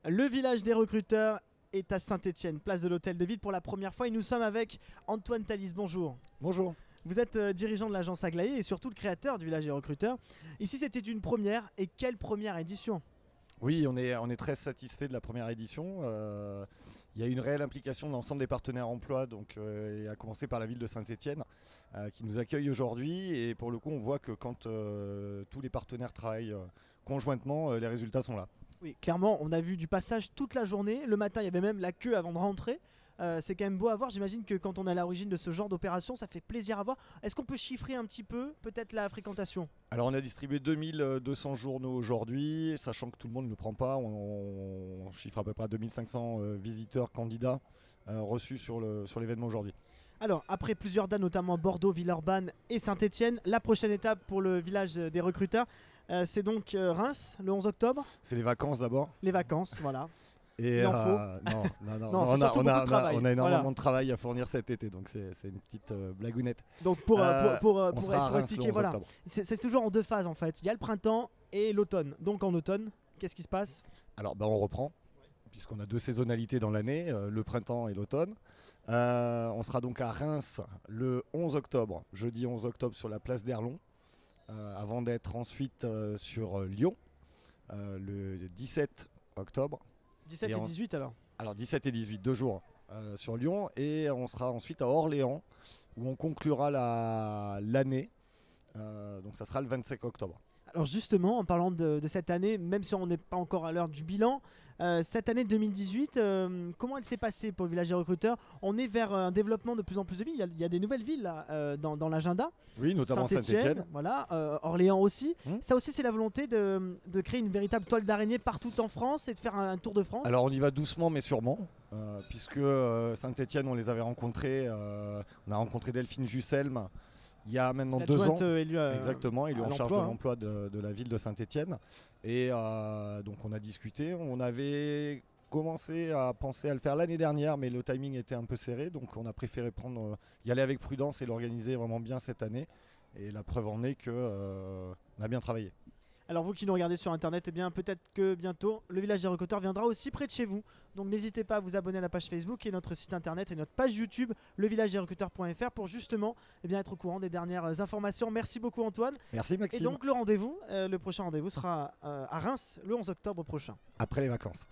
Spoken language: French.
Le village des recruteurs est à Saint-Étienne, place de l'Hôtel de Ville pour la première fois et nous sommes avec Antoine Thalys. Bonjour. Bonjour. Vous êtes dirigeant de l'agence Aglaé et surtout le créateur du village des recruteurs. Ici c'était une première, et quelle première édition? Oui, on est très satisfait de la première édition. Il y a une réelle implication de l'ensemble des partenaires emploi, et à commencer par la ville de Saint-Étienne, qui nous accueille aujourd'hui. Et pour le coup, on voit que quand tous les partenaires travaillent conjointement, les résultats sont là. Oui, clairement, on a vu du passage toute la journée. Le matin, il y avait même la queue avant de rentrer. C'est quand même beau à voir. J'imagine que quand on est à l'origine de ce genre d'opération, ça fait plaisir à voir. Est-ce qu'on peut chiffrer un petit peu peut-être la fréquentation? Alors on a distribué 2200 journaux aujourd'hui, sachant que tout le monde ne le prend pas. On chiffre à peu près à 2500 visiteurs, candidats reçus sur l'événement aujourd'hui. Alors, après plusieurs dates, notamment Bordeaux, Villeurbanne et Saint-Étienne, la prochaine étape pour le village des recruteurs, c'est donc Reims, le 11 octobre. C'est les vacances d'abord. Les vacances, voilà. Et non, non, c'est surtout beaucoup de travail. On a énormément Voilà. de travail à fournir cet été, donc c'est une petite blagounette. Donc On sera à pour Reims le expliquer, 11 voilà, octobre. c'est toujours en deux phases en fait. Il y a le printemps et l'automne. Donc en automne, qu'est-ce qui se passe? Alors on reprend, puisqu'on a deux saisonnalités dans l'année, le printemps et l'automne. On sera donc à Reims le 11 octobre, jeudi 11 octobre sur la place d'Erlon, avant d'être ensuite sur Lyon le 17 octobre. 17 et 18 alors. Alors 17 et 18, 2 jours sur Lyon, et on sera ensuite à Orléans où on conclura l'année. Donc ça sera le 25 octobre. Alors justement, en parlant de cette année, même si on n'est pas encore à l'heure du bilan, cette année 2018, comment elle s'est passée pour le village des recruteurs? On est vers un développement de plus en plus de villes. Il y a des nouvelles villes là, dans l'agenda. Oui, notamment Saint-Étienne. Voilà, Orléans aussi. Mmh. Ça aussi, c'est la volonté de créer une véritable toile d'araignée partout en France et de faire un tour de France. Alors on y va doucement mais sûrement, puisque Saint-Étienne, on les avait rencontrés. On a rencontré Delphine Jusselme il y a maintenant 2 ans. Exactement, il est en charge de l'emploi de la ville de Saint-Étienne. Et donc on a discuté, on avait commencé à penser à le faire l'année dernière, mais le timing était un peu serré, donc on a préféré y aller avec prudence et l'organiser vraiment bien cette année. Et la preuve en est qu'on a bien travaillé. Alors vous qui nous regardez sur internet, eh bien peut-être que bientôt le village des recruteurs viendra aussi près de chez vous. Donc n'hésitez pas à vous abonner à la page Facebook et notre site internet et notre page YouTube levillagesdesrecruteurs.fr pour justement être au courant des dernières informations. Merci beaucoup Antoine. Merci Maxime. Et donc le rendez-vous, le prochain rendez-vous sera à Reims le 11 octobre prochain. Après les vacances.